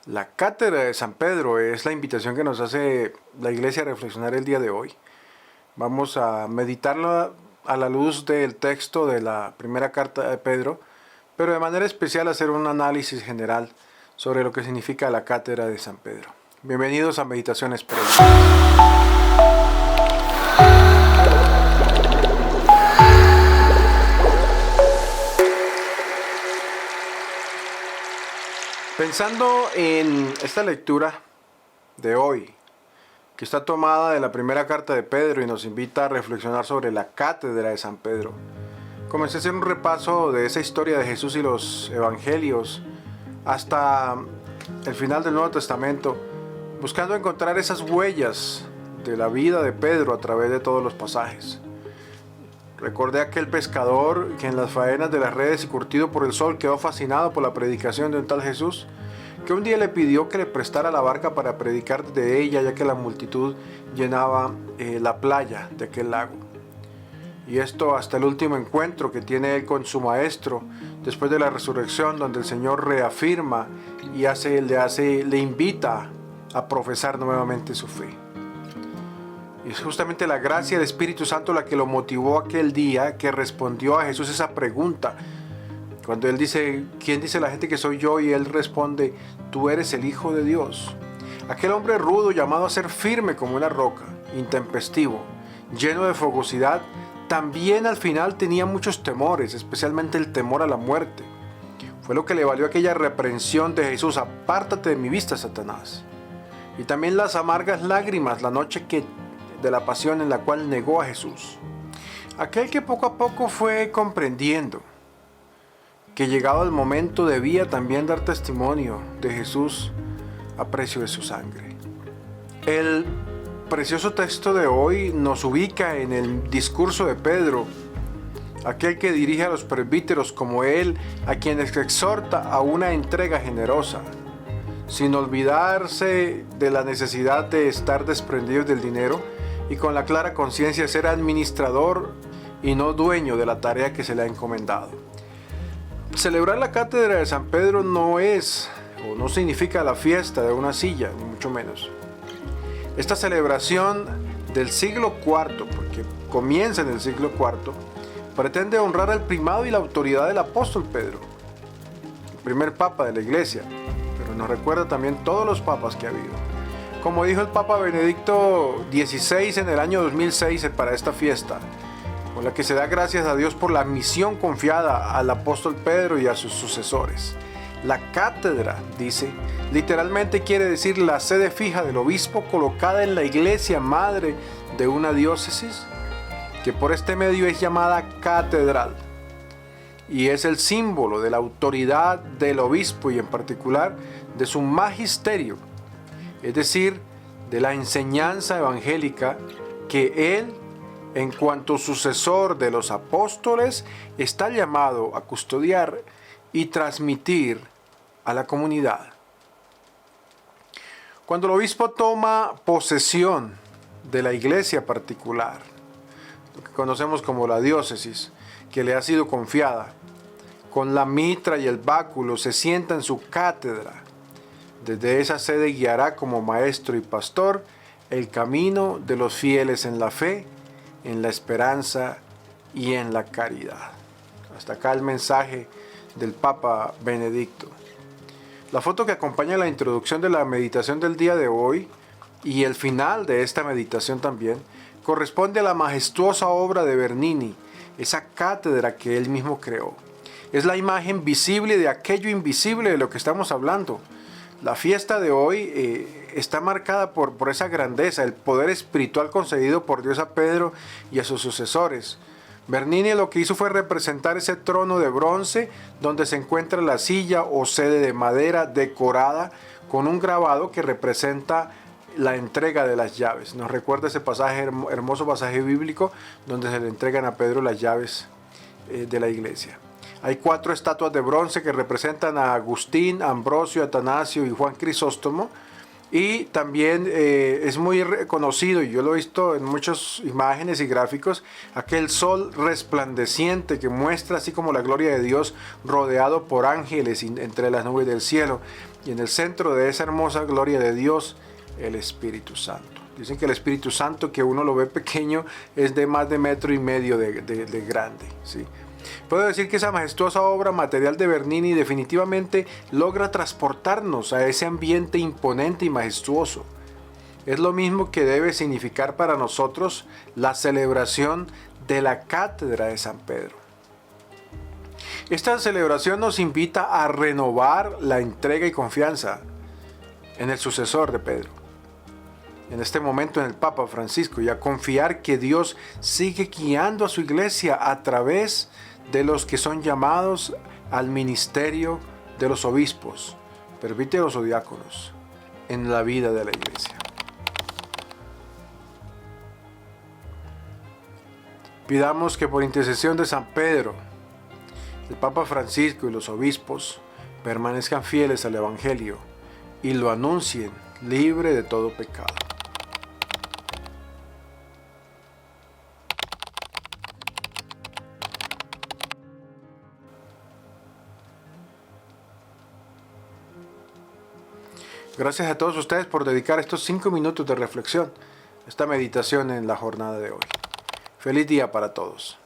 La cátedra de San Pedro es la invitación que nos hace la Iglesia a reflexionar el día de hoy. Vamos a meditarla a la luz del texto de la primera carta de Pedro, pero de manera especial hacer un análisis general sobre lo que significa la cátedra de San Pedro. Bienvenidos a Meditaciones Previas. Pensando en esta lectura de hoy, que está tomada de la primera carta de Pedro y nos invita a reflexionar sobre la cátedra de San Pedro, comencé a hacer un repaso de esa historia de Jesús y los evangelios hasta el final del Nuevo Testamento, buscando encontrar esas huellas de la vida de Pedro a través de todos los pasajes. Recordé a aquel pescador que en las faenas de las redes y curtido por el sol quedó fascinado por la predicación de un tal Jesús, que un día le pidió que le prestara la barca para predicar de ella, ya que la multitud llenaba la playa de aquel lago. Y esto hasta el último encuentro que tiene él con su maestro después de la resurrección, donde el Señor reafirma y le invita a profesar nuevamente su fe. Y es justamente la gracia del Espíritu Santo la que lo motivó aquel día, que respondió a Jesús esa pregunta. Cuando él dice, ¿quién dice la gente que soy yo? Y él responde, tú eres el Hijo de Dios. Aquel hombre rudo, llamado a ser firme como una roca, intempestivo, lleno de fogosidad, también al final tenía muchos temores, especialmente el temor a la muerte. Fue lo que le valió aquella reprensión de Jesús, apártate de mi vista, Satanás. Y también las amargas lágrimas la noche de la pasión en la cual negó a Jesús. Aquel que poco a poco fue comprendiendo que llegado el momento debía también dar testimonio de Jesús a precio de su sangre. El precioso texto de hoy nos ubica en el discurso de Pedro, aquel que dirige a los presbíteros como él, a quienes exhorta a una entrega generosa, sin olvidarse de la necesidad de estar desprendidos del dinero y con la clara conciencia de ser administrador y no dueño de la tarea que se le ha encomendado. Celebrar la cátedra de San Pedro no es o no significa la fiesta de una silla, ni mucho menos. Esta celebración del siglo IV, porque comienza en el siglo IV, pretende honrar al primado y la autoridad del apóstol Pedro, el primer papa de la Iglesia, pero nos recuerda también todos los papas que ha habido. Como dijo el Papa Benedicto XVI en el año 2006 para esta fiesta, con la que se da gracias a Dios por la misión confiada al apóstol Pedro y a sus sucesores. La cátedra, dice, literalmente quiere decir la sede fija del obispo colocada en la iglesia madre de una diócesis, que por este medio es llamada catedral, y es el símbolo de la autoridad del obispo y en particular de su magisterio, es decir, de la enseñanza evangélica que él, en cuanto sucesor de los apóstoles, está llamado a custodiar y transmitir a la comunidad. Cuando el obispo toma posesión de la iglesia particular, lo que conocemos como la diócesis, que le ha sido confiada, con la mitra y el báculo se sienta en su cátedra. Desde esa sede guiará como maestro y pastor el camino de los fieles en la fe, en la esperanza y en la caridad. Hasta acá el mensaje del Papa Benedicto. La foto que acompaña la introducción de la meditación del día de hoy y el final de esta meditación también corresponde a la majestuosa obra de Bernini, esa cátedra que él mismo creó. Es la imagen visible de aquello invisible de lo que estamos hablando. La fiesta de hoy está marcada por esa grandeza, el poder espiritual concedido por Dios a Pedro y a sus sucesores. Bernini lo que hizo fue representar ese trono de bronce donde se encuentra la silla o sede de madera decorada con un grabado que representa la entrega de las llaves. Nos recuerda ese pasaje, hermoso pasaje bíblico donde se le entregan a Pedro las llaves de la iglesia. Hay 4 estatuas de bronce que representan a Agustín, Ambrosio, Atanasio y Juan Crisóstomo, Y también es muy reconocido, y yo lo he visto en muchas imágenes y gráficos, aquel sol resplandeciente que muestra así como la gloria de Dios rodeado por ángeles entre las nubes del cielo. Y en el centro de esa hermosa gloria de Dios, el Espíritu Santo. Dicen que el Espíritu Santo, que uno lo ve pequeño, es de más de 1,5 metros de grande, ¿sí? Puedo decir que esa majestuosa obra material de Bernini definitivamente logra transportarnos a ese ambiente imponente y majestuoso. Es lo mismo que debe significar para nosotros la celebración de la Cátedra de San Pedro. Esta celebración nos invita a renovar la entrega y confianza en el sucesor de Pedro, en este momento en el Papa Francisco, y a confiar que Dios sigue guiando a su iglesia a través de los que son llamados al ministerio de los obispos, presbíteros o diáconos en la vida de la iglesia. Pidamos que por intercesión de San Pedro, el Papa Francisco y los obispos permanezcan fieles al Evangelio y lo anuncien libre de todo pecado. Gracias a todos ustedes por dedicar estos 5 minutos de reflexión, esta meditación en la jornada de hoy. Feliz día para todos.